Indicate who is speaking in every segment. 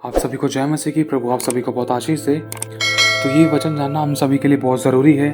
Speaker 1: आप सभी को जय मसीह की। प्रभु आप सभी को बहुत आशीष दे। तो ये वचन जानना हम सभी के लिए बहुत ज़रूरी है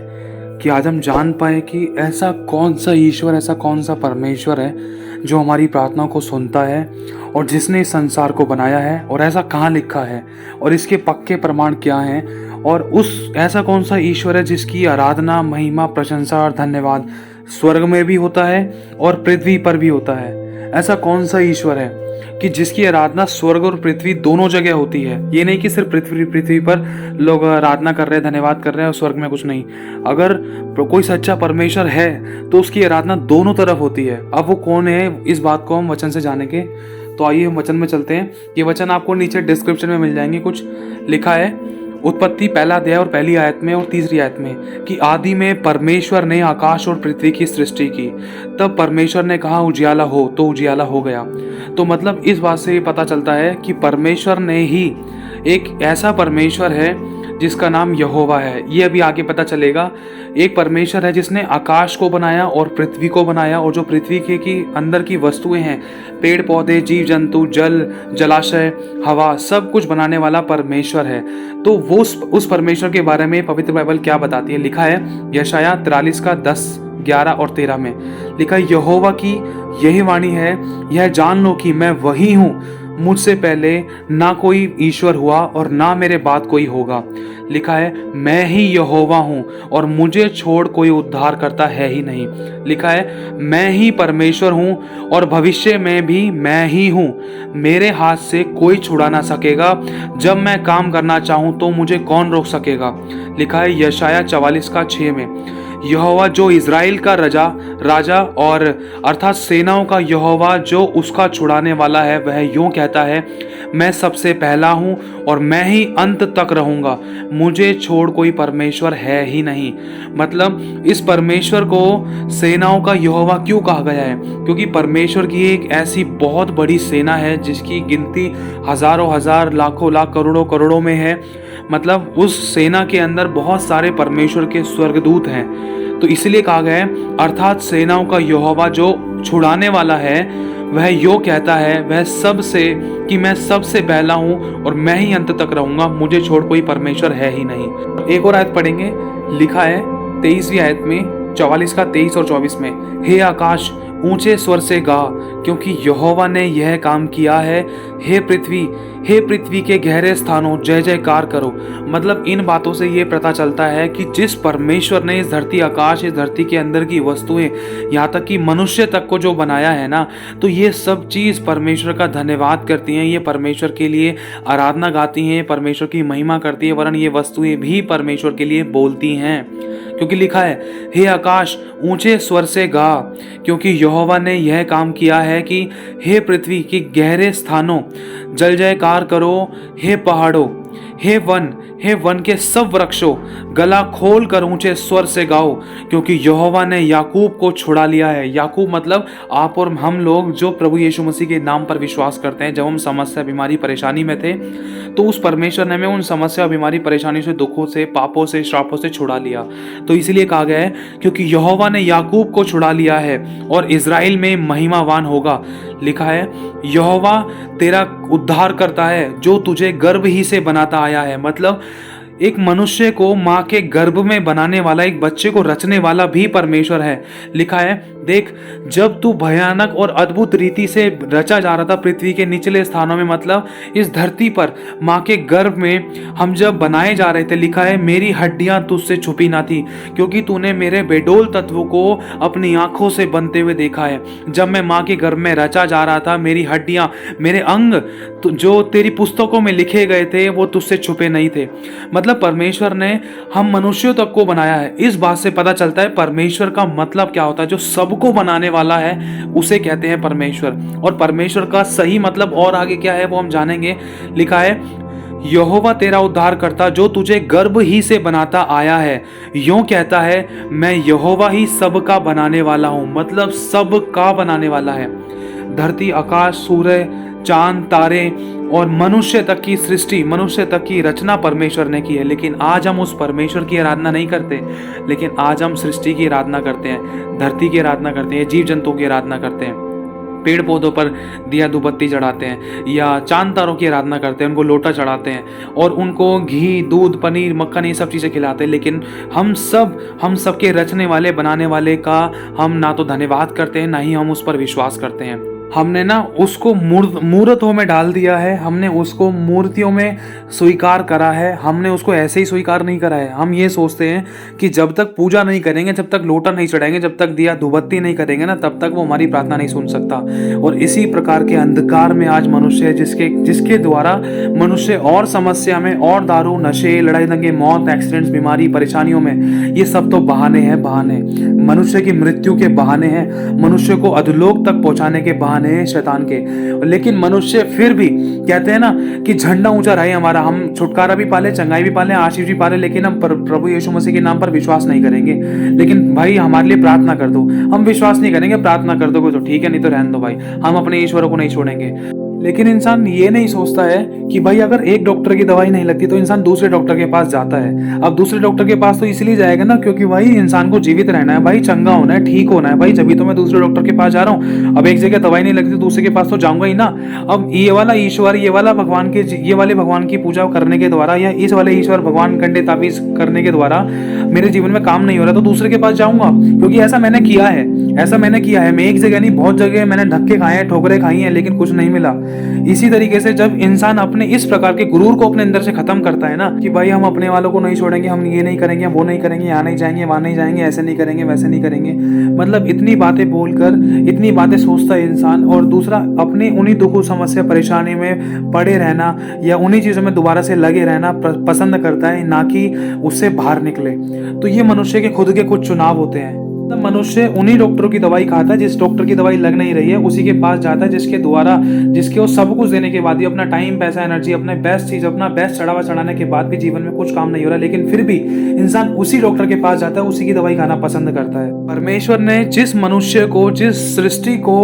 Speaker 1: कि आज हम जान पाए कि ऐसा कौन सा ईश्वर, ऐसा कौन सा परमेश्वर है जो हमारी प्रार्थनाओं को सुनता है और जिसने इस संसार को बनाया है, और ऐसा कहाँ लिखा है और इसके पक्के प्रमाण क्या हैं, और उस ऐसा कौन सा ईश्वर है जिसकी आराधना, महिमा, प्रशंसा और धन्यवाद स्वर्ग में भी होता है और पृथ्वी पर भी होता है। ऐसा कौन सा ईश्वर है कि जिसकी आराधना स्वर्ग और पृथ्वी दोनों जगह होती है। ये नहीं कि सिर्फ पृथ्वी पर लोग आराधना कर रहे हैं, धन्यवाद कर रहे हैं और स्वर्ग में कुछ नहीं। अगर कोई सच्चा परमेश्वर है तो उसकी आराधना दोनों तरफ होती है। अब वो कौन है, इस बात को हम वचन से जानेंगे। तो आइए हम वचन में चलते हैं। ये वचन आपको नीचे डिस्क्रिप्शन में मिल जाएंगे। कुछ लिखा है उत्पत्ति पहला अध्याय और पहली आयत में और तीसरी आयत में कि आदि में परमेश्वर ने आकाश और पृथ्वी की सृष्टि की। तब परमेश्वर ने कहा उजियाला हो, तो उजियाला हो गया। तो मतलब इस बात से पता चलता है कि परमेश्वर ने ही एक ऐसा परमेश्वर है जिसका नाम यहोवा है। ये अभी आगे पता चलेगा। एक परमेश्वर है जिसने आकाश को बनाया और पृथ्वी को बनाया, और जो पृथ्वी के अंदर की वस्तुएं हैं, पेड़ पौधे, जीव जंतु, जल, जलाशय, हवा, सब कुछ बनाने वाला परमेश्वर है। तो वो उस परमेश्वर के बारे में पवित्र बाइबल क्या बताती है? लिखा है यशाया 43 का 10, 11 और 13 में लिखा है, यहोवा की यही वाणी है, यह जान लो कि मैं वही हूँ, मुझसे पहले ना कोई ईश्वर हुआ और ना मेरे बाद कोई होगा। लिखा है मैं ही यहोवा हूँ और मुझे छोड़ कोई उद्धार करता है ही नहीं। लिखा है मैं ही परमेश्वर हूँ और भविष्य में भी मैं ही हूँ, मेरे हाथ से कोई छुड़ा ना सकेगा। जब मैं काम करना चाहूँ तो मुझे कौन रोक सकेगा। लिखा है यशाया 44 का 6 में, यहोवा जो इज़राइल का राजा और अर्थात सेनाओं का यहोवा जो उसका छुड़ाने वाला है, वह यूं कहता है, मैं सबसे पहला हूं और मैं ही अंत तक रहूंगा, मुझे छोड़ कोई परमेश्वर है ही नहीं। मतलब इस परमेश्वर को सेनाओं का यहोवा क्यों कहा गया है? क्योंकि परमेश्वर की एक ऐसी बहुत बड़ी सेना है जिसकी गिनती हजारों हजार, लाखों लाख, करोड़ों करोड़ों में है। मतलब उस सेना के अंदर बहुत सारे परमेश्वर के स्वर्गदूत हैं। तो इसलिए कहा गया है, अर्थात सेनाओं का यहोवा जो छुड़ाने वाला है, वह यो कहता है, वह सबसे कि मैं सबसे पहला हूँ और मैं ही अंत तक रहूंगा, मुझे छोड़ कोई परमेश्वर है ही नहीं। एक और आयत पढ़ेंगे। लिखा है 23वीं आयत में 44 का 23 और 24 में, हे आकाश ऊंचे स्वर से गा, क्योंकि यहोवा ने यह काम किया है। हे पृथ्वी के गहरे स्थानों जय जयकार करो। मतलब इन बातों से ये पता चलता है कि जिस परमेश्वर ने इस धरती, आकाश, इस धरती के अंदर की वस्तुएं, यहाँ तक कि मनुष्य तक को जो बनाया है ना, तो ये सब चीज़ परमेश्वर का धन्यवाद करती हैं। ये परमेश्वर के लिए आराधना गाती हैं, परमेश्वर की महिमा करती है, वरन ये वस्तुएं भी परमेश्वर के लिए बोलती हैं। क्योंकि लिखा है हे आकाश ऊंचे स्वर से गा, क्योंकि यहोवा ने यह काम किया है कि हे पृथ्वी के गहरे स्थानों जल जयकार करो। हे पहाड़ों, हे वन के सब वृक्षों गला खोल कर ऊंचे स्वर से गाओ, क्योंकि यहोवा ने याकूब को छुड़ा लिया है। याकूब मतलब आप और हम लोग जो प्रभु यीशु मसीह के नाम पर विश्वास करते हैं। जब हम समस्या, बीमारी, परेशानी में थे तो उस परमेश्वर ने हमें उन समस्या, बीमारी, परेशानी से, दुखों से, पापों से, श्रापों से छुड़ा लिया। तो इसलिए कहा गया है क्योंकि यहोवा ने याकूब को छुड़ा लिया है और इज़राइल में महिमावान होगा। लिखा है यहोवा तेरा उद्धार करता है जो तुझे गर्भ ही से बनाता आया है। मतलब एक मनुष्य को माँ के गर्भ में बनाने वाला, एक बच्चे को रचने वाला भी परमेश्वर है। लिखा है देख, जब तू भयानक और अद्भुत रीति से रचा जा रहा था पृथ्वी के निचले स्थानों में, मतलब इस धरती पर माँ के गर्भ में हम जब बनाए जा रहे थे, लिखा है मेरी हड्डियां तुझसे छुपी ना थी, क्योंकि तूने मेरे बेडोल तत्व को अपनी आंखों से बनते हुए देखा है। जब मैं माँ के गर्भ में रचा जा रहा था, मेरी हड्डियां, मेरे अंग जो तेरी पुस्तकों में लिखे गए थे वो तुझसे छुपे नहीं थे। मतलब परमेश्वर ने हम मनुष्यों तक को बनाया है। इस बात से पता चलता है परमेश्वर का मतलब क्या होता है। जो सबको बनाने वाला है उसे कहते हैं परमेश्वर। और परमेश्वर का सही मतलब और आगे क्या है वो हम जानेंगे। लिखा है यहोवा तेरा उद्धार करता जो तुझे गर्भ ही से बनाता आया है, यूं कहता है मैं यहोवा ही सबका बनाने वाला हूं। मतलब सबका बनाने वाला है। धरती, आकाश, सूर्य, चांद, तारे और मनुष्य तक की सृष्टि, मनुष्य तक की रचना परमेश्वर ने की है। लेकिन आज हम उस परमेश्वर की आराधना नहीं करते, लेकिन आज हम सृष्टि की आराधना करते हैं, धरती की आराधना करते हैं, जीव जंतुओं की आराधना करते हैं। पेड़ पौधों पर दिया धूपबत्ती चढ़ाते हैं या चांद तारों की आराधना करते हैं, उनको लोटा चढ़ाते हैं और उनको घी, दूध, पनीर, मक्खन ये सब चीज़ें खिलाते हैं। लेकिन हम सब के रचने वाले, बनाने वाले का हम ना तो धन्यवाद करते हैं, ना ही हम उस पर विश्वास करते हैं। हमने ना उसको मूर्तों में डाल दिया है, हमने उसको मूर्तियों में स्वीकार करा है, हमने उसको ऐसे ही स्वीकार नहीं करा है। हम ये सोचते हैं कि जब तक पूजा नहीं करेंगे, जब तक लोटा नहीं चढ़ाएंगे, जब तक दिया धूपबत्ती नहीं करेंगे ना, तब तक वो हमारी प्रार्थना नहीं सुन सकता। और इसी प्रकार के अंधकार में आज मनुष्य है, जिसके द्वारा मनुष्य और समस्या में, और दारू, नशे, लड़ाई दंगे, मौत, एक्सीडेंट्स, बीमारी, परेशानियों में, ये सब तो बहाने हैं, बहाने मनुष्य की मृत्यु के बहाने हैं, मनुष्य को अधोलोक तक पहुंचाने के बहाने हैं शैतान के। लेकिन मनुष्य फिर भी कहते हैं ना कि झंडा ऊंचा रहे हमारा, हम छुटकारा भी पाले, चंगाई भी पाले, आशीष भी पाले, लेकिन हम प्रभु यीशु मसीह के नाम पर विश्वास नहीं करेंगे। लेकिन भाई हमारे लिए प्रार्थना कर दो, हम विश्वास नहीं करेंगे, प्रार्थना कर दोगे तो ठीक है, नहीं तो रहने दो भाई, हम अपने ईश्वर को नहीं छोड़ेंगे। लेकिन इंसान ये नहीं सोचता है कि भाई अगर एक डॉक्टर की दवाई नहीं लगती तो इंसान दूसरे डॉक्टर के पास जाता है। अब दूसरे डॉक्टर के पास तो इसलिए जाएगा ना क्योंकि भाई इंसान को जीवित रहना है, भाई चंगा होना है, ठीक होना है, भाई जब भी तो मैं दूसरे डॉक्टर के पास जा रहा हूँ। अब एक जगह दवाई नहीं लगती तो दूसरे के पास तो जाऊंगा ही ना। अब ये वाला ईश्वर, ये वाले भगवान की पूजा करने के द्वारा या इस वाले ईश्वर भगवान कंडे ताबीज करने के द्वारा मेरे जीवन में काम नहीं हो रहा तो दूसरे के पास जाऊंगा, क्योंकि ऐसा मैंने किया है, मैं एक जगह नहीं बहुत जगह मैंने धक्के खाए हैं, ठोकरें खाई हैं, लेकिन कुछ नहीं मिला। इसी तरीके से जब इंसान अपने इस प्रकार के गुरूर को अपने अंदर से खत्म करता है ना कि भाई हम अपने वालों को नहीं छोड़ेंगे, हम ये नहीं करेंगे, वो नहीं करेंगे, यहाँ नहीं जाएंगे, वहां नहीं जाएंगे, ऐसे नहीं करेंगे, वैसे नहीं करेंगे, मतलब इतनी बातें बोलकर, इतनी बातें सोचता है इंसान। और दूसरा अपने उन्हीं दुखों, समस्या, परेशानी में पड़े रहना या उन्हीं चीजों में दोबारा से लगे रहना पसंद करता है, ना कि उससे बाहर निकले। तो ये मनुष्य के खुद के कुछ चुनाव होते हैं। मनुष्य उन्हीं डॉक्टरों की दवाई खाता है, जिस डॉक्टर की दवाई लग नहीं रही है उसी के पास जाता है, जिसके वो सब कुछ देने के बाद भी, अपना टाइम, पैसा, एनर्जी, अपने बेस्ट चीज, अपना बेस्ट चढ़ाने के बाद भी जीवन में कुछ काम नहीं हो रहा, लेकिन फिर भी इंसान उसी डॉक्टर के पास जाता है, उसी की दवाई खाना पसंद करता है। परमेश्वर ने जिस मनुष्य को, जिस सृष्टि को,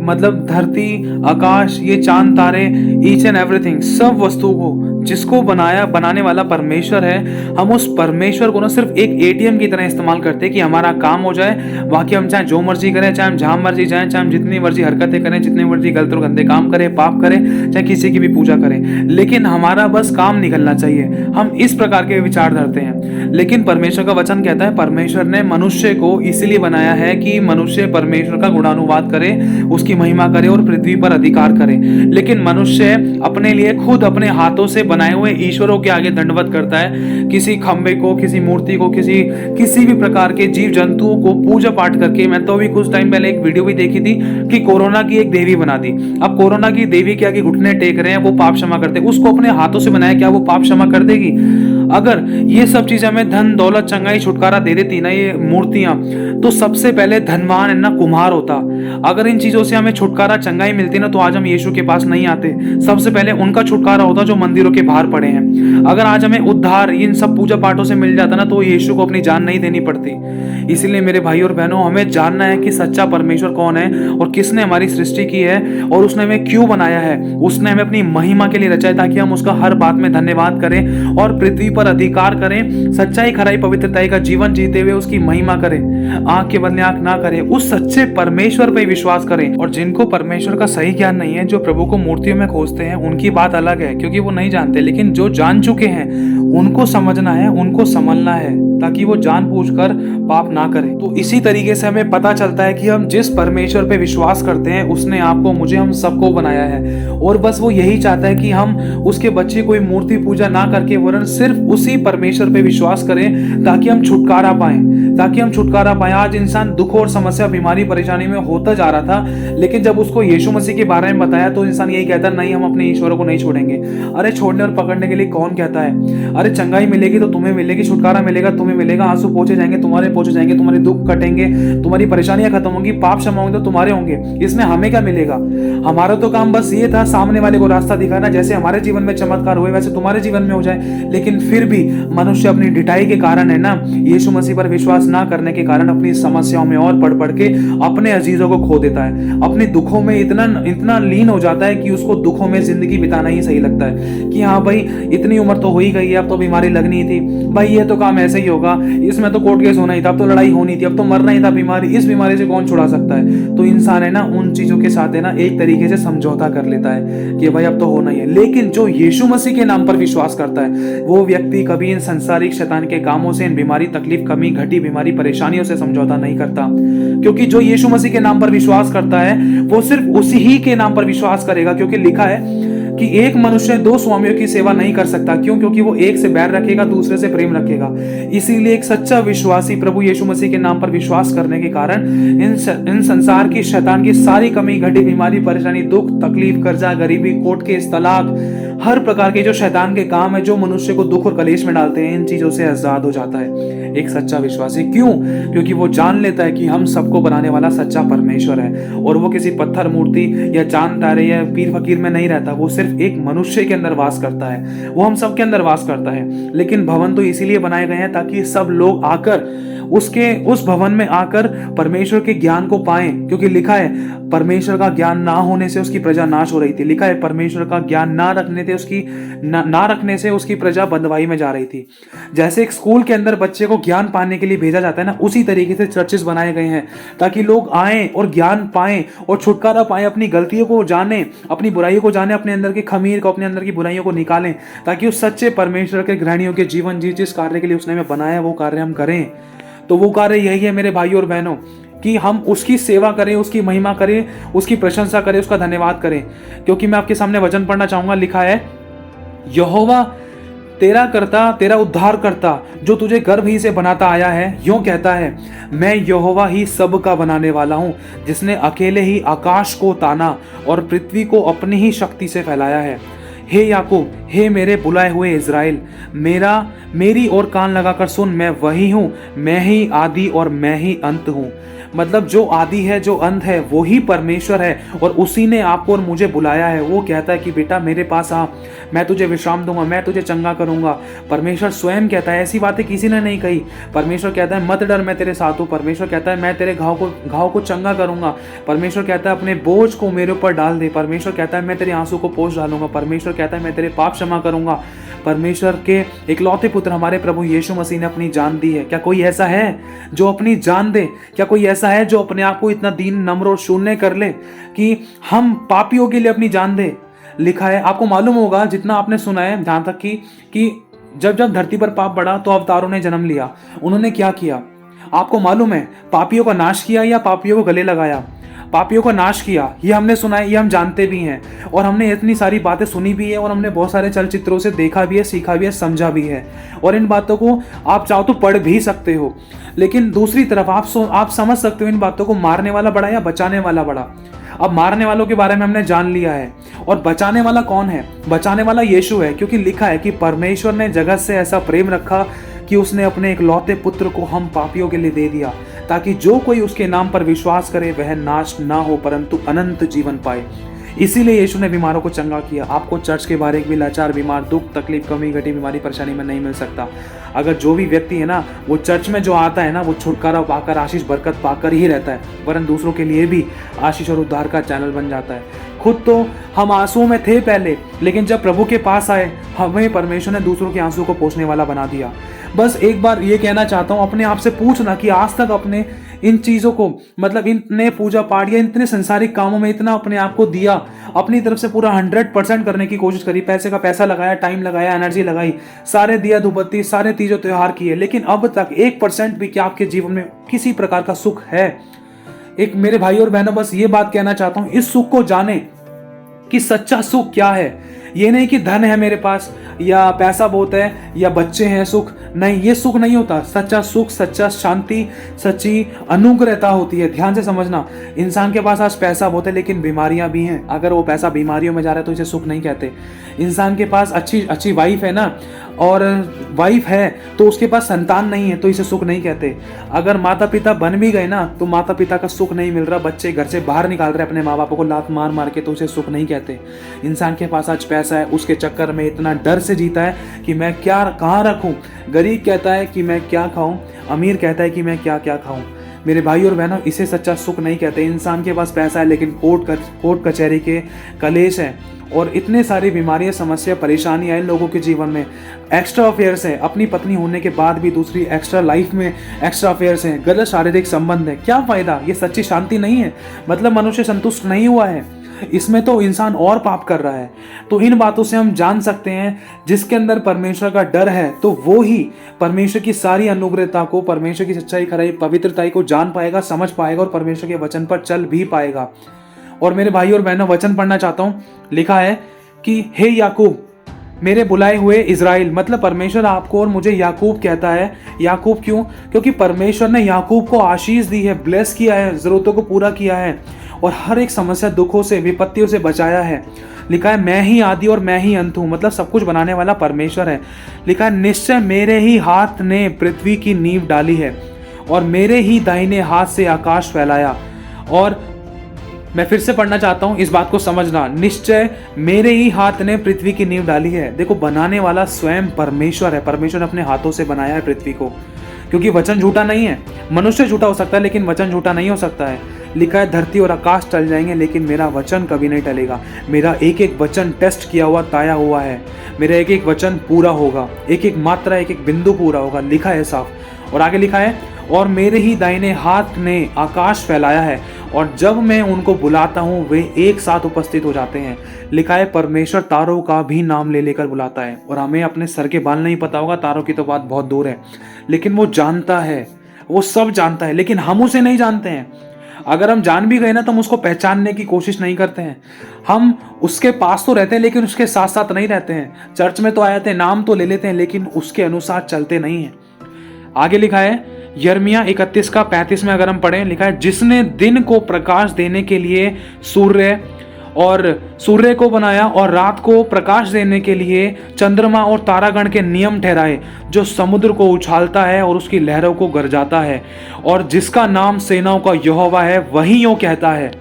Speaker 1: मतलब धरती, आकाश, ये चांद तारे, ईच एंड एवरीथिंग, सब वस्तु को जिसको बनाने वाला परमेश्वर है, हम उस परमेश्वर को ना सिर्फ एक एटीएम की तरह इस्तेमाल करते हैं कि हमारा काम हो जाए। बाकी हम चाहे जो मर्जी करें, चाहे हम जहां मर्जी जाएं, चाहे हम जितनी मर्जी हरकतें करें, जितनी मर्जी गलत और गंदे काम करें, पाप करें, चाहे किसी की भी पूजा करें, लेकिन हमारा बस काम निकलना चाहिए। हम इस प्रकार के विचार धरते हैं। लेकिन परमेश्वर का वचन कहता है, परमेश्वर ने मनुष्य को इसलिए बनाया है कि मनुष्य परमेश्वर का गुणानुवाद करे, उसकी महिमा करे और पृथ्वी पर अधिकार करे। लेकिन मनुष्य अपने लिए खुद अपने हाथों से बनाए हुए ईश्वरों के आगे दंडवत करता है, किसी खंबे को, किसी मूर्ति को, किसी भी प्रकार के जीव जंतुओं को पूजा पाठ करके। मैं तो अभी कुछ टाइम पहले एक वीडियो भी देखी थी कि कोरोना की एक देवी बना दी। अब कोरोना की देवी के आगे घुटने टेक रहे हैं, वो पाप क्षमा करते, उसको अपने हाथों से बनाया, क्या वो पाप क्षमा कर देगी? अगर ये सब चीजें हमें धन, दौलत, चंगाई, छुटकारा दे देती ना ये मूर्तियां, तो सबसे पहले धनवान है ना कुम्हार होता। अगर इन चीजों से हमें छुटकारा, चंगाई मिलती ना, तो आज हम यीशु के पास नहीं आते। सबसे पहले उनका छुटकारा होता जो मंदिरों के बाहर पड़े हैं। अगर आज हमें उद्धार इन सब पूजा पाठों से मिल जाता ना, तो यीशु को अपनी जान नहीं देनी पड़ती। इसलिए मेरे भाई और बहनों, हमें जानना है कि सच्चा परमेश्वर कौन है और किसने हमारी सृष्टि की है और उसने हमें क्यों बनाया है। उसने हमें अपनी महिमा के लिए रचा है ताकि हम उसका हर बात में धन्यवाद करें और पृथ्वी पर अधिकार करें, सच्चाई, खराई, पवित्रता का जीवन जीते हुए उसकी महिमा करें, आंख के बदले आंख ना करें, उस सच्चे परमेश्वर पर विश्वास करें। और जिनको परमेश्वर का सही ज्ञान नहीं है, जो प्रभु को मूर्तियों में खोजते हैं, उनकी बात अलग है क्योंकि वो नहीं जानते। लेकिन जो जान चुके हैं उनको समझना है, उनको संभलना है ताकि वो जानबूझकर पाप ना करें। तो इसी तरीके से हमें पता चलता है कि हम जिस परमेश्वर पे विश्वास करते हैं उसने आपको, मुझे, हम सबको बनाया है और बस वो यही चाहता है कि हम उसके बच्चे कोई मूर्ति पूजा ना करके वरन सिर्फ उसी परमेश्वर पे विश्वास करें ताकि हम छुटकारा पाएं। आज इंसान दुख और समस्या, बीमारी, परेशानी में होता जा रहा था, लेकिन जब उसको यीशु मसीह के बारे में बताया तो इंसान यही कहता नहीं, हम अपने ईश्वर को नहीं छोड़ेंगे। अरे छोड़ने और पकड़ने के लिए कौन कहता है? अरे चंगाई मिलेगी तो तुम्हें मिलेगी, छुटकारा मिलेगा तुम्हें मिलेगा, आंसू पोंछे जाएंगे तुम्हारे पोंछे जाएंगे, तुम्हारे दुख कटेंगे, तुम्हारी परेशानियां खत्म होंगी, पाप क्षमा होंगे तो तुम्हारे होंगे। इसमें हमें क्या मिलेगा? हमारा तो काम बस ये था सामने वाले को रास्ता दिखाना, जैसे हमारे जीवन में चमत्कार हुए वैसे तुम्हारे जीवन में हो जाए। लेकिन फिर भी मनुष्य अपनी ढिठाई के कारण है ना, यीशु मसीह पर विश्वास ना करने के कारण अपनी समस्याओं में और पढ़ के अपने अजीजों को खो देता है, अपने दुखों में इतना लीन हो जाता है कि उसको दुखों में जिंदगी बिताना ही सही लगता है कि हाँ भाई इतनी उम्र तो हो ही गई है, अब तो बीमारी लगनी थी, भाई ये तो काम ऐसे ही होगा, होगा इसमें तो कोर्ट केस होना ही था, अब तो लड़ाई होनी थी, अब तो मरना ही था, बीमारी, इस बीमारी से कौन छुड़ा सकता है। तो इंसान है ना उन चीजों के साथ है ना एक तरीके से समझौता कर लेता है कि भाई अब तो होना ही है। लेकिन जो यीशु मसीह के नाम पर विश्वास करता है वो व्यक्ति कभी इन संसारिक शैतान के कामों से, इन बीमारी, तकलीफ, कमी, घटी बीमारी, परेशानियों से समझौता नहीं करता। क्योंकि जो यीशु मसीह के नाम पर विश्वास करता है वो सिर्फ उसी ही के नाम पर विश्वास करेगा। क्योंकि लिखा है कि एक मनुष्य दो स्वामियों की सेवा नहीं कर सकता। क्यों? क्योंकि वो एक से बैर रखेगा, दूसरे से प्रेम रखेगा। इसीलिए एक सच्चा विश्वासी प्रभु यीशु मसीह के नाम पर विश्वास करने के कारण इन संसार की, शैतान की सारी कमी, घटी बीमारी, परेशानी, दुख, तकलीफ, कर्जा, गरीबी, कोर्ट केस, तलाक, हर प्रकार के जो शैतान के काम है जो मनुष्य को दुख और कलेश में डालते हैं, इन चीजों से आजाद हो जाता है एक सच्चा विश्वासी। क्यों? क्योंकि वो जान लेता है कि हम सबको बनाने वाला सच्चा परमेश्वर है और वो किसी पत्थर, मूर्ति या चांद तारे या पीर फकीर में नहीं रहता। वो सिर्फ एक मनुष्य के अंदर वास करता है, वो हम सब के अंदर वास करता है। लेकिन भवन तो इसीलिए बनाए गए हैं ताकि सब लोग आकर उस भवन में आकर परमेश्वर के ज्ञान को पाएं। क्योंकि लिखा है परमेश्वर का ज्ञान ना होने से उसकी प्रजा नाश हो रही थी। लिखा है परमेश्वर का ज्ञान ना रखने से उसकी प्रजा बंदवाई में जा रही थी। जैसे एक स्कूल के अंदर बच्चे को ज्ञान पाने के लिए भेजा जाता है ना, उसी तरीके से चर्चेस बनाए गए हैं ताकि लोग आए और ज्ञान पाएं और छुटकारा पाएं, अपनी गलतियों को जाने, अपनी बुराइयों को जाने, अपने अंदर की खमीर को, अपने अंदर की बुराइयों को निकालें, ताकि उस सच्चे परमेश्वर के गृहणियों के जीवन जिस कार्य के लिए उसने हमें बनाया वो कार्य हम करें। तो वो कार्य यही है मेरे भाइयों और बहनों कि हम उसकी सेवा करें, उसकी महिमा करें, उसकी प्रशंसा करें, उसका धन्यवाद करें। क्योंकि मैं आपके सामने वचन पढ़ना चाहूंगा। लिखा है यहोवा तेरा करता, तेरा उद्धार करता, जो तुझे गर्भ ही से बनाता आया है, यूं कहता है मैं यहोवा ही सब का बनाने वाला हूं, जिसने अकेले ही आकाश को ताना और पृथ्वी को अपनी ही शक्ति से फैलाया है। हे याकूब, हे मेरे बुलाए हुए इज़राइल, मेरी ओर कान लगाकर सुन, मैं वही हूं, मैं ही आदि और मैं ही अंत हूं। मतलब जो आदि है, जो अंत है, वो ही परमेश्वर है और उसी ने आपको और मुझे बुलाया है। वो कहता है कि बेटा मेरे पास आ, मैं तुझे विश्राम दूंगा, मैं तुझे चंगा करूंगा। परमेश्वर स्वयं कहता है, ऐसी बातें किसी ने नहीं कही। परमेश्वर कहता है मत डर, मैं तेरे साथ हूँ। परमेश्वर कहता है मैं तेरे घाव को चंगा करूंगा। परमेश्वर कहता है अपने बोझ को मेरे ऊपर डाल दे। परमेश्वर कहता है मैं तेरे आंसू को पोंछ डालूंगा। परमेश्वर कहता है मैं तेरे पाप क्षमा करूंगा। परमेश्वर के इकलौते पुत्र हमारे प्रभु यीशु मसीह ने अपनी जान दी है। क्या कोई ऐसा है जो अपनी जान दे? क्या कोई ऐसा है जो अपने आप को इतना दीन, नम्र और शून्य कर ले कि हम पापियों के लिए अपनी जान दे? लिखा है, आपको मालूम होगा, जितना आपने सुना है जहां तक कि जब धरती पर पाप बढ़ा तो अवतारों ने जन्म लिया। उन्होंने क्या किया आपको मालूम है? पापियों का नाश किया या पापियों को गले लगाया? पापियों का नाश किया, ये हमने सुना है, ये हम जानते भी हैं और हमने इतनी सारी बातें सुनी भी है और हमने बहुत सारे चलचित्रों से देखा भी है, सीखा भी है, समझा भी है और इन बातों को आप चाहो तो पढ़ भी सकते हो। लेकिन दूसरी तरफ आप समझ सकते हो इन बातों को मारने वाला बड़ा या बचाने वाला बड़ा। अब मारने वालों के बारे में हमने जान लिया है और बचाने वाला कौन है? बचाने वाला यीशु है। क्योंकि लिखा है कि परमेश्वर ने जगत से ऐसा प्रेम रखा कि उसने अपने इकलौते पुत्र को हम पापियों के लिए दे दिया, ताकि जो कोई उसके नाम पर विश्वास करे वह नाश ना हो परंतु अनंत जीवन पाए। इसीलिए यीशु ने बीमारों को चंगा किया। आपको चर्च के बारे में लाचार, बीमार, दुख, तकलीफ, कमी, घटी बीमारी, परेशानी में नहीं मिल सकता। अगर जो भी व्यक्ति है ना वो चर्च में जो आता है ना वो छुटकारा पाकर, आशीष, बरकत पाकर ही रहता है, वरन दूसरों के लिए भी आशीष और उद्धार का चैनल बन जाता है। खुद तो हम आंसुओं में थे पहले, लेकिन जब प्रभु के पास आए हमें परमेश्वर ने दूसरों के आंसू को पोंछने वाला बना दिया। बस एक बार ये कहना चाहता हूँ, अपने आप से पूछना कि आज तक अपने इन चीज़ों को, मतलब इतने पूजा पाठ या इतने संसारिक कामों में इतना अपने आप को दिया, अपनी तरफ से पूरा 100% करने की कोशिश करी, पैसे का पैसा लगाया, टाइम लगाया, एनर्जी लगाई, सारे दिया धूपबत्ती, सारे तीजों त्योहार किए, लेकिन अब तक 1% भी क्या आपके जीवन में किसी प्रकार का सुख है? एक मेरे भाई और बहनों, बस ये बात कहना चाहता हूँ, इस सुख को जाने कि सच्चा सुख क्या है। ये नहीं कि धन है मेरे पास या पैसा बहुत है या बच्चे हैं, सुख नहीं, ये सुख नहीं होता। सच्चा सुख, सच्चा शांति, सच्ची अनुग्रहता होती है। ध्यान से समझना, इंसान के पास आज पैसा बहुत है लेकिन बीमारियां भी हैं। अगर वो पैसा बीमारियों में जा रहा है तो इसे सुख नहीं कहते। इंसान के पास अच्छी वाइफ है ना, और वाइफ है तो उसके पास संतान नहीं है तो इसे सुख नहीं कहते। अगर माता पिता बन भी गए ना तो माता पिता का सुख नहीं मिल रहा, बच्चे घर से बाहर निकाल रहे अपने माँ बापों को लात मार मार के, तो उसे सुख नहीं कहते। इंसान के पास आज पैसा है, उसके चक्कर में इतना डर से जीता है कि मैं क्या कहाँ रखूं। गरीब कहता है कि मैं क्या खाऊं, अमीर कहता है कि मैं क्या क्या खाऊं। मेरे भाई और बहनों, इसे सच्चा सुख नहीं कहते। इंसान के पास पैसा है लेकिन कोर्ट कचहरी के कलेश है और इतने सारी बीमारियां, समस्या, परेशानियां इन लोगों के जीवन में। एक्स्ट्रा अफेयर्स है, अपनी पत्नी होने के बाद भी दूसरी एक्स्ट्रा लाइफ में एक्स्ट्रा अफेयर्स हैं, गलत शारीरिक संबंध है। क्या फायदा? ये सच्ची शांति नहीं है। मतलब मनुष्य संतुष्ट नहीं हुआ है, इसमें तो इंसान और पाप कर रहा है। तो इन बातों से हम जान सकते हैं जिसके अंदर परमेश्वर का डर है तो वो ही परमेश्वर की सारी अनुग्रहता को, परमेश्वर की सच्चाई, खराई, पवित्रताई को जान पाएगा, समझ पाएगा और परमेश्वर के वचन पर चल भी पाएगा। और मेरे भाई और बहनों, वचन पढ़ना चाहता हूं। लिखा है कि हे याकूब, मेरे बुलाए हुए इज़राइल, मतलब परमेश्वर आपको और मुझे याकूब कहता है। याकूब क्यों? क्योंकि परमेश्वर ने याकूब को आशीष दी है, ब्लेस किया है, जरूरतों को पूरा किया है और हर एक समस्या, दुखों से, विपत्तियों से बचाया है। लिखा है मैं ही आदि और मैं ही अंत हूँ, मतलब सब कुछ बनाने वाला परमेश्वर है। लिखा है निश्चय मेरे ही हाथ ने पृथ्वी की नींव डाली है और मेरे ही दाहिने हाथ से आकाश फैलाया। और मैं फिर से पढ़ना चाहता हूं, इस बात को समझना। निश्चय मेरे ही हाथ ने पृथ्वी की नींव डाली है। देखो, बनाने वाला स्वयं परमेश्वर है। परमेश्वर ने अपने हाथों से बनाया है पृथ्वी को, क्योंकि वचन झूठा नहीं है। मनुष्य झूठा हो सकता है लेकिन वचन झूठा नहीं हो सकता है। लिखा है धरती और आकाश टल जाएंगे लेकिन मेरा वचन कभी नहीं टलेगा। मेरा एक एक वचन टेस्ट किया हुआ, ताया हुआ है। मेरा एक एक वचन पूरा होगा, एक एक मात्रा, एक एक बिंदु पूरा होगा। लिखा है साफ। और आगे लिखा है और मेरे ही दाहिने हाथ ने आकाश फैलाया है और जब मैं उनको बुलाता हूँ वे एक साथ उपस्थित हो जाते हैं। लिखा है परमेश्वर तारों का भी नाम ले लेकर बुलाता है। और हमें अपने सर के बाल नहीं पता होगा, तारों की तो बात बहुत दूर है, लेकिन वो जानता है, वो सब जानता है, लेकिन हम उसे नहीं जानते हैं। अगर हम जान भी गए ना तो हम उसको पहचानने की कोशिश नहीं करते हैं। हम उसके पास तो रहते हैं लेकिन उसके साथ साथ नहीं रहते हैं। चर्च में तो आ जाते हैं, नाम तो ले लेते हैं, लेकिन उसके अनुसार चलते नहीं हैं। आगे लिखा है यिर्मयाह 31 का 35 में अगर हम पढ़ें, लिखा है जिसने दिन को प्रकाश देने के लिए सूर्य को बनाया और रात को प्रकाश देने के लिए चंद्रमा और तारागण के नियम ठहराए, जो समुद्र को उछालता है और उसकी लहरों को गरजाता है, और जिसका नाम सेनाओं का यहोवा है, वही यूं कहता है।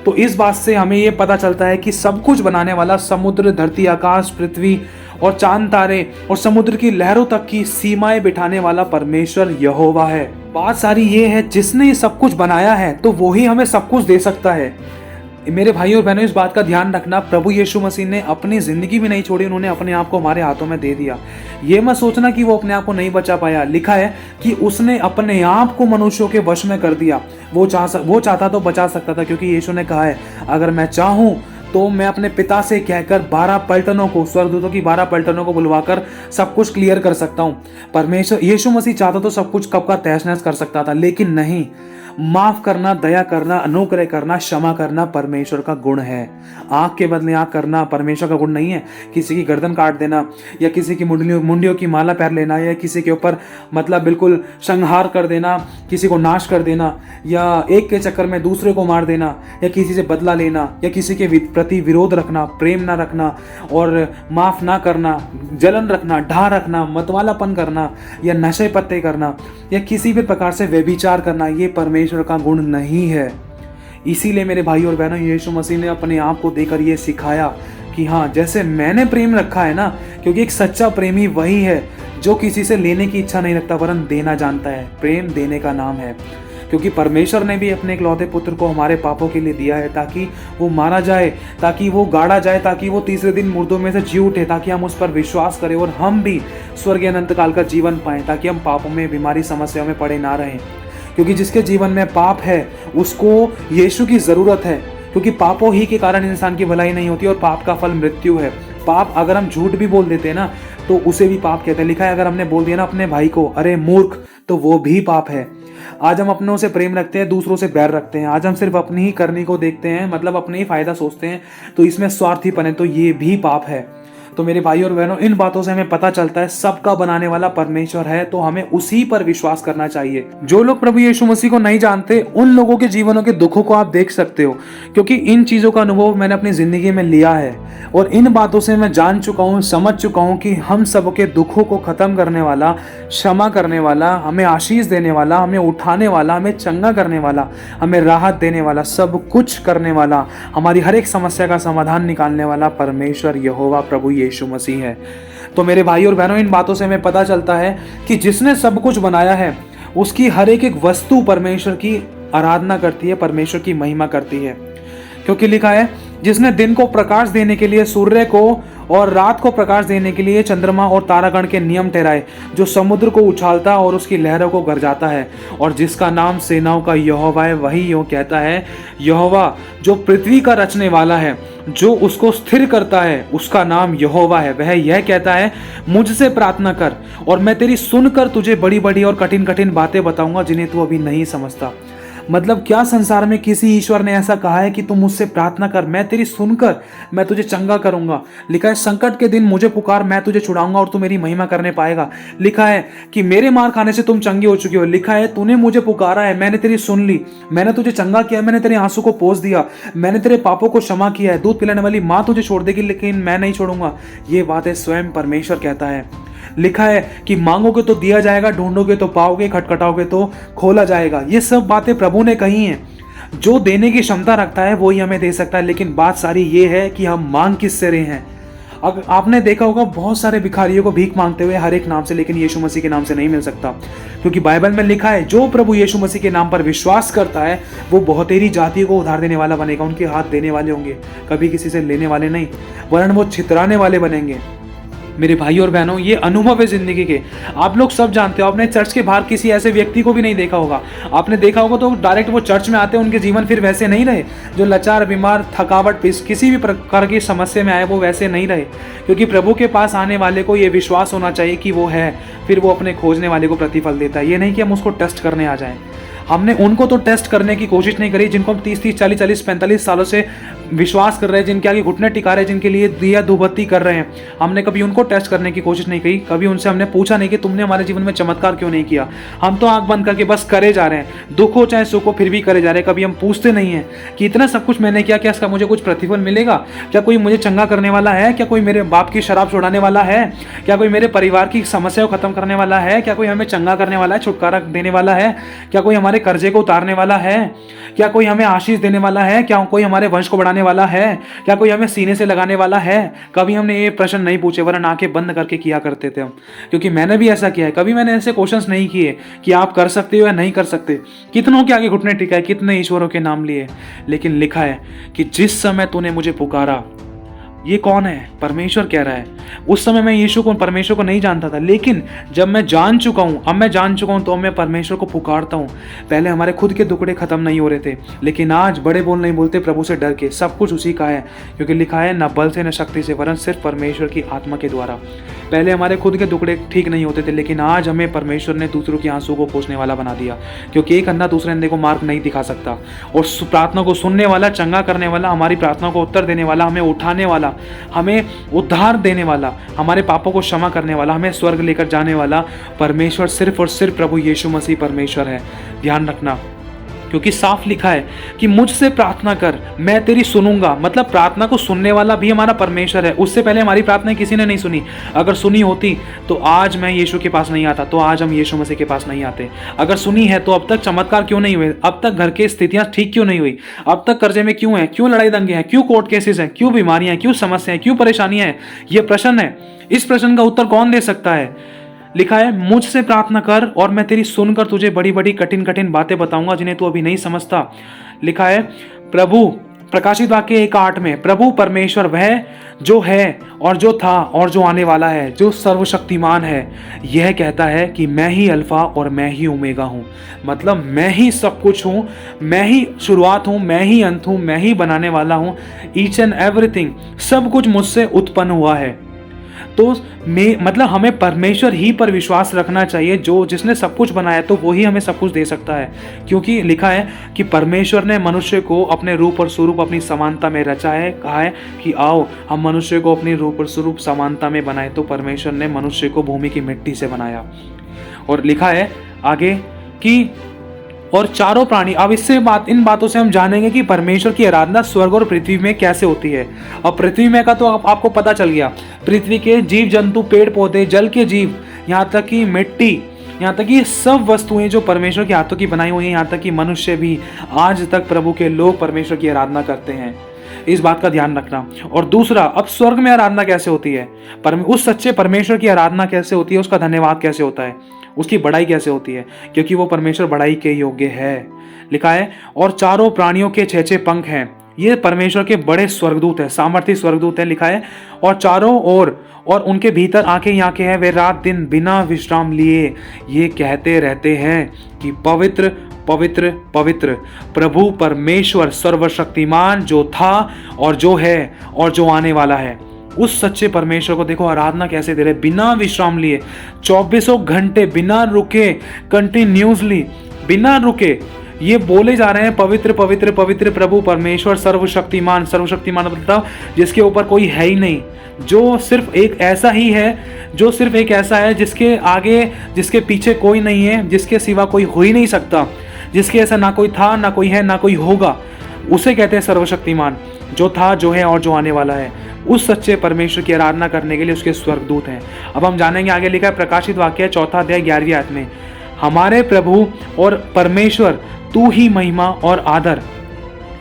Speaker 1: तो इस बात से हमें यह पता चलता है कि सब कुछ बनाने वाला, समुद्र, धरती, आकाश, पृथ्वी और चांद, तारे और समुद्र की लहरों तक की सीमाएं बिठाने वाला परमेश्वर यहोवा है। बात सारी ये है, जिसने ये सब कुछ बनाया है तो वो ही हमें सब कुछ दे सकता है। मेरे भाइयों और बहनों, इस बात का ध्यान रखना, प्रभु यीशु मसीह ने अपनी जिंदगी भी नहीं छोड़ी, उन्होंने अपने आप को हमारे हाथों में दे दिया। ये मत सोचना कि वो अपने आप को नहीं बचा पाया। लिखा है कि उसने अपने आप को मनुष्यों के वश में कर दिया। वो चाहता तो बचा सकता था, क्योंकि यीशु ने कहा है अगर मैं चाहूं तो मैं अपने पिता से कहकर 12 पलटनों को, स्वर्गदूतों की 12 पलटनों को बुलवाकर सब कुछ क्लियर कर सकता हूं। परमेश्वर यीशु मसीह चाहता तो सब कुछ कब का तहस नहस कर सकता था, लेकिन नहीं। माफ करना, दया करना, अनुग्रह करना, क्षमा करना परमेश्वर का गुण है। आंख के बदले आंख करना परमेश्वर का गुण नहीं है। किसी की गर्दन काट देना या किसी की मुंडियों की माला पहन लेना या किसी के ऊपर मतलब बिल्कुल संहार कर देना, किसी को नाश कर देना या एक के चक्कर में दूसरे को मार देना या किसी से बदला लेना या किसी के प्रति विरोध रखना, प्रेम ना रखना और माफ ना करना, जलन रखना, ढा रखना, मतवालापन करना या नशे पत्ते करना या किसी भी प्रकार से व्यभिचार करना, ये परमेश्वर का गुण नहीं है। इसीलिए मेरे भाई और बहनों, यीशु मसीह ने अपने आप को देकर ये सिखाया कि हाँ, जैसे मैंने प्रेम रखा है ना, क्योंकि एक सच्चा प्रेमी वही है जो किसी से लेने की इच्छा नहीं रखता वरन देना जानता है। प्रेम देने का नाम है, क्योंकि परमेश्वर ने भी अपने इकलौते पुत्र को हमारे पापों के लिए दिया है, ताकि वो मारा जाए, ताकि वो गाड़ा जाए, ताकि वो तीसरे दिन मुर्दों में से जी उठे, ताकि हम उस पर विश्वास करें और हम भी स्वर्गीय अनंत काल का जीवन पाएं, ताकि हम पापों में, बीमारी, समस्याओं में पड़े ना रहें। क्योंकि जिसके जीवन में पाप है उसको यीशु की ज़रूरत है, क्योंकि पापों ही के कारण इंसान की भलाई नहीं होती और पाप का फल मृत्यु है। पाप, अगर हम झूठ भी बोल देते हैं ना तो उसे भी पाप कहते हैं। लिखा है अगर हमने बोल दिया ना अपने भाई को अरे मूर्ख, तो वो भी पाप है। आज हम अपनों से प्रेम रखते हैं, दूसरों से बैर रखते हैं। आज हम सिर्फ अपनी ही करनी को देखते हैं, मतलब अपने ही फायदा सोचते हैं, तो इसमें स्वार्थीपन है, तो ये भी पाप है। तो मेरे भाई और बहनों, इन बातों से हमें पता चलता है सबका बनाने वाला परमेश्वर है, तो हमें उसी पर विश्वास करना चाहिए। जो लोग प्रभु यीशु मसीह को नहीं जानते, उन लोगों के जीवनों के दुखों को आप देख सकते हो, क्योंकि इन चीजों का अनुभव मैंने अपनी जिंदगी में लिया है और इन बातों से मैं जान चुका हूँ, समझ चुका हूँ कि हम सबके दुखों को खत्म करने वाला, क्षमा करने वाला, हमें आशीष देने वाला, हमें उठाने वाला, हमें चंगा करने वाला, हमें राहत देने वाला, सब कुछ करने वाला, हमारी हर एक समस्या का समाधान निकालने वाला परमेश्वर यहोवा प्रभु यीशु मसीह है। तो मेरे भाई और बहनों, इन बातों से हमें पता चलता है कि जिसने सब कुछ बनाया है उसकी हर एक एक वस्तु परमेश्वर की आराधना करती है, परमेश्वर की महिमा करती है। क्योंकि लिखा है, जिसने दिन को प्रकाश देने के लिए सूर्य को और रात को प्रकाश देने के लिए चंद्रमा और तारागण के नियम ठहराए, जो समुद्र को उछालता और उसकी लहरों को गरजाता है, और जिसका नाम सेनाओं का यहोवा है, वही यूं कहता है, यहोवा जो पृथ्वी का रचने वाला है, जो उसको स्थिर करता है, उसका नाम यहोवा है। वह यह कहता है, मुझसे प्रार्थना कर और मैं तेरी सुनकर तुझे बड़ी बड़ी और कठिन कठिन बातें बताऊंगा जिन्हें तू अभी नहीं समझता। मतलब क्या संसार में किसी ईश्वर ने ऐसा कहा है कि तुम मुझसे प्रार्थना कर, मैं तेरी सुनकर मैं तुझे चंगा करूंगा। लिखा है, संकट के दिन मुझे पुकार, मैं तुझे छुड़ाऊंगा और तू मेरी महिमा करने पाएगा। लिखा है कि मेरे मार खाने से तुम चंगे हो चुके हो। लिखा है, तूने मुझे पुकारा है, मैंने तेरी सुन ली, मैंने तुझे चंगा किया, मैंने तेरे आंसू को पोंछ दिया, मैंने तेरे पापों को क्षमा किया है। दूध पिलाने वाली माँ तुझे छोड़ देगी लेकिन मैं नहीं छोड़ूंगा। ये बातें स्वयं परमेश्वर कहता है। लिखा है कि मांगोगे तो दिया जाएगा, ढूंढोगे तो पाओगे, खटखटाओगे तो खोला जाएगा। ये सब बातें प्रभु ने कही हैं। जो देने की क्षमता रखता है वो ही हमें दे सकता है, लेकिन बात सारी ये है कि हम मांग किससे रहे हैं। अगर आपने देखा होगा बहुत सारे भिखारियों को भीख मांगते हुए हर एक नाम से, लेकिन यीशु मसीह के नाम से नहीं मिल सकता, क्योंकि बाइबल में लिखा है, जो प्रभु यीशु मसीह के नाम पर विश्वास करता है वो बहुतेरी जातियों को उधार देने वाला बनेगा। उनके हाथ देने वाले होंगे, कभी किसी से लेने वाले नहीं, वरन वो छितराने वाले बनेंगे। मेरे भाई और बहनों, ये अनुभव है जिंदगी के। आप लोग सब जानते हो, आपने चर्च के बाहर किसी ऐसे व्यक्ति को भी नहीं देखा होगा। आपने देखा होगा तो डायरेक्ट वो चर्च में आते हैं, उनके जीवन फिर वैसे नहीं रहे। जो लाचार, बीमार, थकावट, किसी भी प्रकार की समस्या में आए वो वैसे नहीं रहे, क्योंकि प्रभु के पास आने वाले को ये विश्वास होना चाहिए कि वो है, फिर वो अपने खोजने वाले को प्रतिफल देता है। ये नहीं कि हम उसको टेस्ट करने आ जाएं। हमने उनको तो टेस्ट करने की कोशिश नहीं करी जिनको हम 30-30, 40-40, 45 सालों से विश्वास कर रहे हैं, जिनके आगे घुटने टिका रहे हैं, जिनके लिए दिया धूपबत्ती कर रहे हैं। हमने कभी उनको टेस्ट करने की कोशिश नहीं की। कभी उनसे हमने पूछा नहीं कि तुमने हमारे जीवन में चमत्कार क्यों नहीं किया। हम तो आंख बंद करके बस करे जा रहे हैं, दुख हो चाहे सुख हो फिर भी करे जा रहे हैं। कभी हम पूछते नहीं हैं कि इतना सब कुछ मैंने किया, क्या इसका मुझे कुछ प्रतिफल मिलेगा? क्या कोई मुझे चंगा करने वाला है? क्या कोई मेरे बाप की शराब छुड़ाने वाला है? क्या कोई मेरे परिवार की समस्या को खत्म करने वाला है? क्या कोई हमें चंगा करने वाला है, छुटकारा देने वाला है? क्या कोई हमारे कर्जे को उतारने वाला है? क्या कोई हमें आशीष देने वाला है? क्या कोई हमारे वंश को बढ़ाने वाला है? क्या कोई हमें सीने से लगाने वाला है? कभी हमने ये प्रश्न नहीं पूछे, वरन आंखें बंद करके किया करते थे हम। क्योंकि मैंने भी ऐसा किया है। कभी मैंने ऐसे क्वेश्चंस नहीं किए कि आप कर सकते हो या नहीं कर सकते। कितनों के आगे घुटने टिकाए, कितने ईश्वरों के नाम लिए, लेकिन लिखा है कि जिस समय तूने मुझे पुकारा। ये कौन है? परमेश्वर कह रहा है। उस समय मैं यीशु को, परमेश्वर को नहीं जानता था, लेकिन जब मैं जान चुका हूँ, अब मैं जान चुका हूँ, तो मैं परमेश्वर को पुकारता हूँ। पहले हमारे खुद के टुकड़े खत्म नहीं हो रहे थे, लेकिन आज बड़े बोल नहीं बोलते प्रभु से डर के। सब कुछ उसी का है, क्योंकि लिखा है, न बल से न शक्ति से, वरन सिर्फ परमेश्वर की आत्मा के द्वारा। पहले हमारे खुद के टुकड़े ठीक नहीं होते थे, लेकिन आज हमें परमेश्वर ने दूसरों के आंसू को पोंछने वाला बना दिया, क्योंकि एक अंधा दूसरे अंधे को मार्ग नहीं दिखा सकता। और प्रार्थना को सुनने वाला, चंगा करने वाला, हमारी प्रार्थना को उत्तर देने वाला, हमें उठाने वाला, हमें उद्धार देने वाला, हमारे पापों को क्षमा करने वाला, हमें स्वर्ग लेकर जाने वाला परमेश्वर सिर्फ और सिर्फ प्रभु यीशु मसीह परमेश्वर है। ध्यान रखना, क्योंकि साफ लिखा है कि मुझसे प्रार्थना कर, मैं तेरी सुनूंगा। मतलब प्रार्थना को सुनने वाला भी हमारा परमेश्वर है। उससे पहले हमारी प्रार्थना किसी ने नहीं सुनी। अगर सुनी होती तो आज मैं यीशु के पास नहीं आता, तो आज हम यीशु मसीह के पास नहीं आते। अगर सुनी है तो अब तक चमत्कार क्यों नहीं हुए? अब तक घर की स्थितियां ठीक क्यों नहीं हुई? अब तक कर्जे में क्यों है? क्यों लड़ाई दंगे हैं? क्यों कोर्ट केसेस हैं? क्यों बीमारियां हैं? क्यों समस्याएं हैं? क्यों परेशानियां हैं? ये प्रश्न है। इस प्रश्न का उत्तर कौन दे सकता है? लिखा है, मुझसे प्रार्थना कर और मैं तेरी सुनकर तुझे बड़ी बड़ी कठिन कठिन बातें बताऊंगा जिन्हें तू अभी नहीं समझता। लिखा है, प्रभु, प्रकाशित वाक्य 1:8 में, प्रभु परमेश्वर वह जो है और जो था और जो आने वाला है, जो सर्वशक्तिमान है, यह कहता है कि मैं ही अल्फा और मैं ही ओमेगा हूँ। मतलब मैं ही सब कुछ हूँ, मैं ही शुरुआत हूँ, मैं ही अंत हूँ, मैं ही बनाने वाला हूँ। ईच एंड एवरीथिंग, सब कुछ मुझसे उत्पन्न हुआ है। तो मतलब हमें परमेश्वर ही पर विश्वास रखना चाहिए, जो जिसने सब कुछ बनाया, तो वो ही हमें सब कुछ दे सकता है। क्योंकि लिखा है कि परमेश्वर ने मनुष्य को अपने रूप और स्वरूप, अपनी समानता में रचा है। कहा है कि आओ हम मनुष्य को अपनी रूप और स्वरूप समानता में बनाए। तो परमेश्वर ने मनुष्य को भूमि की मिट्टी से बनाया। और लिखा है आगे कि और चारों प्राणी। अब इन बातों से हम जानेंगे कि परमेश्वर की आराधना स्वर्ग और पृथ्वी में कैसे होती है। और पृथ्वी में का तो आपको पता चल गया, पृथ्वी के जीव जंतु, पेड़ पौधे, जल के जीव, यहाँ तक कि मिट्टी, यहाँ तक कि सब वस्तुएं जो परमेश्वर के हाथों की बनाई हुई हैं, यहाँ तक कि मनुष्य भी, आज तक प्रभु के लोग परमेश्वर की आराधना करते हैं। इस बात का ध्यान रखना। और दूसरा, अब स्वर्ग में आराधना कैसे होती है, उस सच्चे परमेश्वर की आराधना कैसे होती है, उसका धन्यवाद कैसे होता है। उसकी बड़ाई कैसे होती है? क्योंकि वो परमेश्वर बड़ाई के योग्य है। लिखा है और चारों प्राणियों के 6 पंख हैं। ये परमेश्वर के बड़े स्वर्गदूत हैं, सामर्थी स्वर्गदूत हैं। लिखा है और चारों ओर और उनके भीतर आंखें ही आंखें हैं। वे रात दिन बिना विश्राम लिए ये कहते रहते हैं कि पवित्र पवित्र पवित्र प्रभु परमेश्वर सर्वशक्तिमान, जो था और जो है और जो आने वाला है। उस सच्चे परमेश्वर को देखो आराधना कैसे दे रहे, बिना विश्राम लिए, 24 घंटे बिना रुके, कंटिन्यूसली बिना रुके ये बोले जा रहे हैं पवित्र पवित्र पवित्र प्रभु परमेश्वर सर्वशक्तिमान। सर्वशक्तिमान मतलब जिसके ऊपर कोई है ही नहीं, जो सिर्फ एक ऐसा ही है, जो सिर्फ एक ऐसा है जिसके आगे जिसके पीछे कोई नहीं है, जिसके सिवा कोई हो ही नहीं सकता, जिसके ऐसा ना कोई था ना कोई है ना कोई होगा, उसे कहते हैं सर्वशक्तिमान, जो था जो है और जो आने वाला है। उस सच्चे परमेश्वर की आराधना करने के लिए उसके स्वर्गदूत हैं। अब हम जानेंगे, आगे लिखा है प्रकाशित वाक्य 4 अध्याय 11वीं आयत में, हमारे प्रभु और परमेश्वर तू ही महिमा और आदर।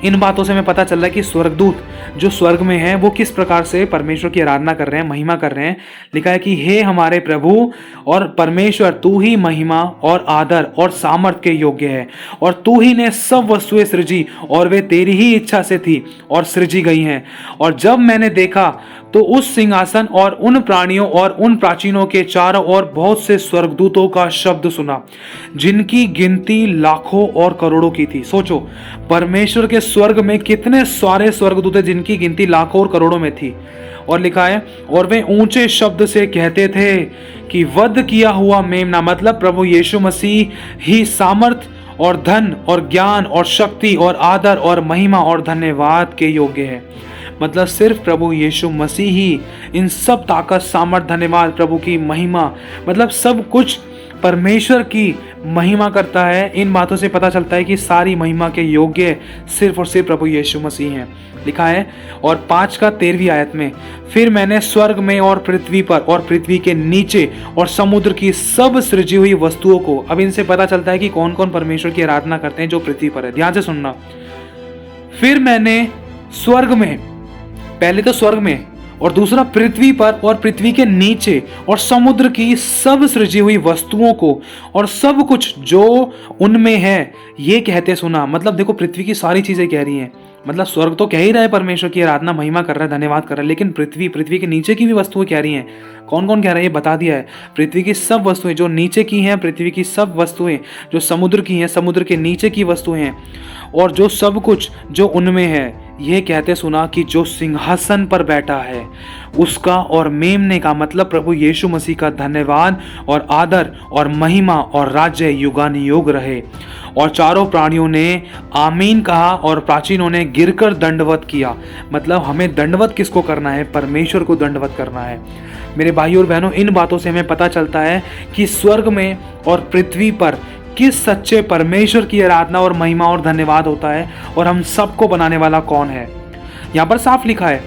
Speaker 1: इन बातों से हमें पता चल रहा है कि स्वर्गदूत जो स्वर्ग में हैं वो किस प्रकार से परमेश्वर की आराधना कर रहे हैं, महिमा कर रहे हैं। लिखा है कि हे हमारे प्रभु और परमेश्वर, तू ही महिमा और आदर और सामर्थ के योग्य है, और तू ही ने सब वस्तुएं सृजी और वे तेरी ही इच्छा से थी और सृजी गई हैं। और जब मैंने देखा तो उस सिंहासन और उन प्राणियों और उन प्राचीनों के चारों ओर बहुत से स्वर्गदूतों का शब्द सुना, जिनकी गिनती लाखों और करोड़ों की थी। सोचो, परमेश्वर के स्वर्ग में कितने सारे स्वर्गदूत हैं जिनकी गिनती लाखों और करोड़ों में थी। और लिखा है और वे ऊंचे शब्द से कहते थे कि वध किया हुआ मेमना, मतलब प्रभु यीशु मसीह ही सामर्थ और धन और ज्ञान और शक्ति और आदर और महिमा और धन्यवाद के योग्य है। मतलब सिर्फ प्रभु यीशु मसीह ही इन सब ताकत, सामर्थ, धन्यवाद, प्रभु की महिमा, मतलब सब कुछ परमेश्वर की महिमा करता है। इन बातों से पता चलता है कि सारी महिमा के योग्य सिर्फ और सिर्फ प्रभु यीशु मसीह हैं। लिखा है और 5 का 13वीं आयत में, फिर मैंने स्वर्ग में और पृथ्वी पर और पृथ्वी के नीचे और समुद्र की सब सृजी हुई वस्तुओं को। अब इनसे पता चलता है कि कौन कौन परमेश्वर की आराधना करते हैं जो पृथ्वी पर है। ध्यान से सुनना, फिर मैंने स्वर्ग में, पहले तो स्वर्ग में, और दूसरा पृथ्वी पर और पृथ्वी के नीचे और समुद्र की सब सृजी हुई वस्तुओं को और सब कुछ जो उनमें है ये कहते सुना। मतलब देखो, पृथ्वी की सारी चीजें कह रही हैं, मतलब स्वर्ग तो कह ही रहा है परमेश्वर की आराधना, महिमा कर रहा है, धन्यवाद कर रहा है, लेकिन पृथ्वी के नीचे की भी वस्तुएं कह रही हैं। कौन कौन कह रहा है ये बता दिया है। पृथ्वी की सब वस्तुएं जो नीचे की हैं, पृथ्वी की सब वस्तुएं जो समुद्र की हैं, समुद्र के नीचे की वस्तुएं हैं, और जो सब कुछ जो उनमें है ये कहते सुना कि जो सिंहासन पर बैठा है उसका और मेमने का, मतलब प्रभु यीशु मसीह का धन्यवाद और आदर और महिमा और राज्य युगानुयुग रहे। और चारों प्राणियों ने आमीन कहा और प्राचीनों ने गिरकर दंडवत किया। मतलब हमें दंडवत किसको करना है? परमेश्वर को दंडवत करना है। मेरे भाइयों और बहनों, इन बातों से हमें पता चलता है कि स्वर्ग में और पृथ्वी पर किस सच्चे परमेश्वर की आराधना और महिमा और धन्यवाद होता है, और हम सबको बनाने वाला कौन है। यहाँ पर साफ लिखा है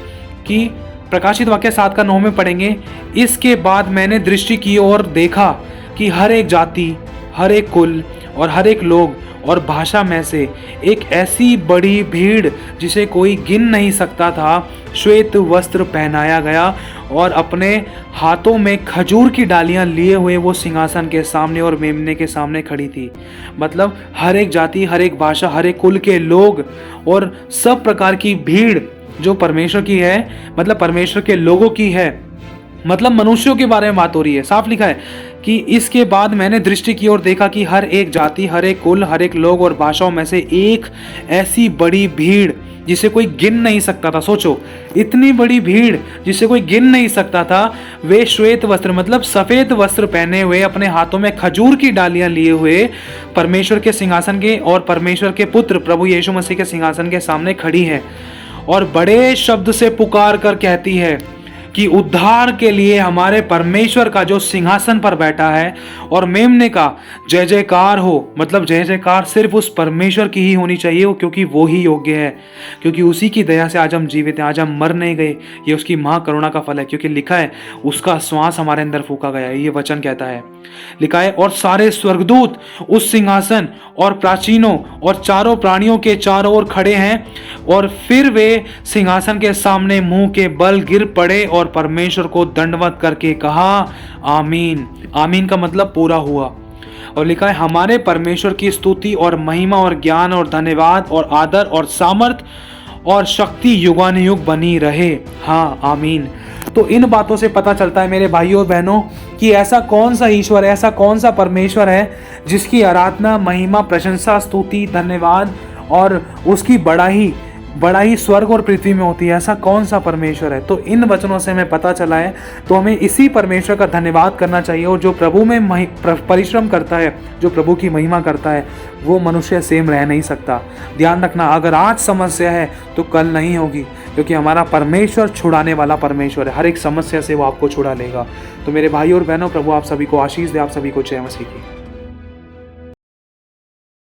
Speaker 1: कि प्रकाशित वाक्य 7 का 9 में पढ़ेंगे, इसके बाद मैंने दृष्टि की और देखा कि हर एक जाति, हर एक कुल और हर एक लोग और भाषा में से एक ऐसी बड़ी भीड़ जिसे कोई गिन नहीं सकता था, श्वेत वस्त्र पहनाया गया और अपने हाथों में खजूर की डालियां लिए हुए वो सिंहासन के सामने और मेमने के सामने खड़ी थी। मतलब हर एक जाति, हर एक भाषा, हर एक कुल के लोग और सब प्रकार की भीड़ जो परमेश्वर की है, मतलब परमेश्वर के लोगों की है, मतलब मनुष्यों के बारे में बात हो रही है। साफ लिखा है कि इसके बाद मैंने दृष्टि की और देखा कि हर एक जाति, हर एक कुल, हर एक लोग और भाषाओं में से एक ऐसी बड़ी भीड़ जिसे कोई गिन नहीं सकता था। सोचो, इतनी बड़ी भीड़ जिसे कोई गिन नहीं सकता था। वे श्वेत वस्त्र, मतलब सफेद वस्त्र पहने हुए, अपने हाथों में खजूर की डालियां लिए हुए परमेश्वर के सिंहासन के और परमेश्वर के पुत्र प्रभु यीशु मसीह के सिंहासन के सामने खड़ी है और बड़े शब्द से पुकार कर कहती है कि उद्धार के लिए हमारे परमेश्वर का जो सिंहासन पर बैठा है और मेमने का जय जयकार हो। मतलब जय जयकार सिर्फ उस परमेश्वर की ही होनी चाहिए, क्योंकि वो ही योग्य है, क्योंकि उसी की दया से आज हम जीवित हैं, आज हम मर नहीं गए। ये उसकी महाकरुणा का फल है, क्योंकि लिखा है उसका श्वास हमारे अंदर फूका गया है, ये वचन कहता है। लिखा है, और सारे स्वर्गदूत उस सिंहासन और प्राचीनों और चारों प्राणियों के चारों ओर खड़े हैं, और फिर वे सिंहासन के सामने मुंह के बल गिर पड़े और परमेश्वर को दंडवत करके कहा, आमीन। आमीन का मतलब पूरा हुआ। और लिखा है, हमारे परमेश्वर की स्तुति और महिमा और ज्ञान और धन्यवाद और आदर और सामर्थ और शक्ति युगानुयुग बनी रहे। हाँ, आमीन। तो इन बातों से पता चलता है मेरे भाइयों और बहनों कि ऐसा कौन सा ईश्वर है, ऐसा कौन सा परमेश्वर है जिसकी आराधना, महिमा, प्रशंसा, स्तुति, धन्यवाद और उसकी बड़ाई स्वर्ग और पृथ्वी में होती है। ऐसा कौन सा परमेश्वर है? तो इन वचनों से हमें पता चला है, तो हमें इसी परमेश्वर का धन्यवाद करना चाहिए। और जो प्रभु में परिश्रम करता है, जो प्रभु की महिमा करता है, वो मनुष्य सेम रह नहीं सकता। ध्यान रखना, अगर आज समस्या है तो कल नहीं होगी, क्योंकि हमारा परमेश्वर छुड़ाने वाला परमेश्वर है। हर एक समस्या से वो आपको छुड़ा लेगा। तो मेरे भाई और बहनों, प्रभु आप सभी को आशीष दे, आप सभी को जय मसीह की।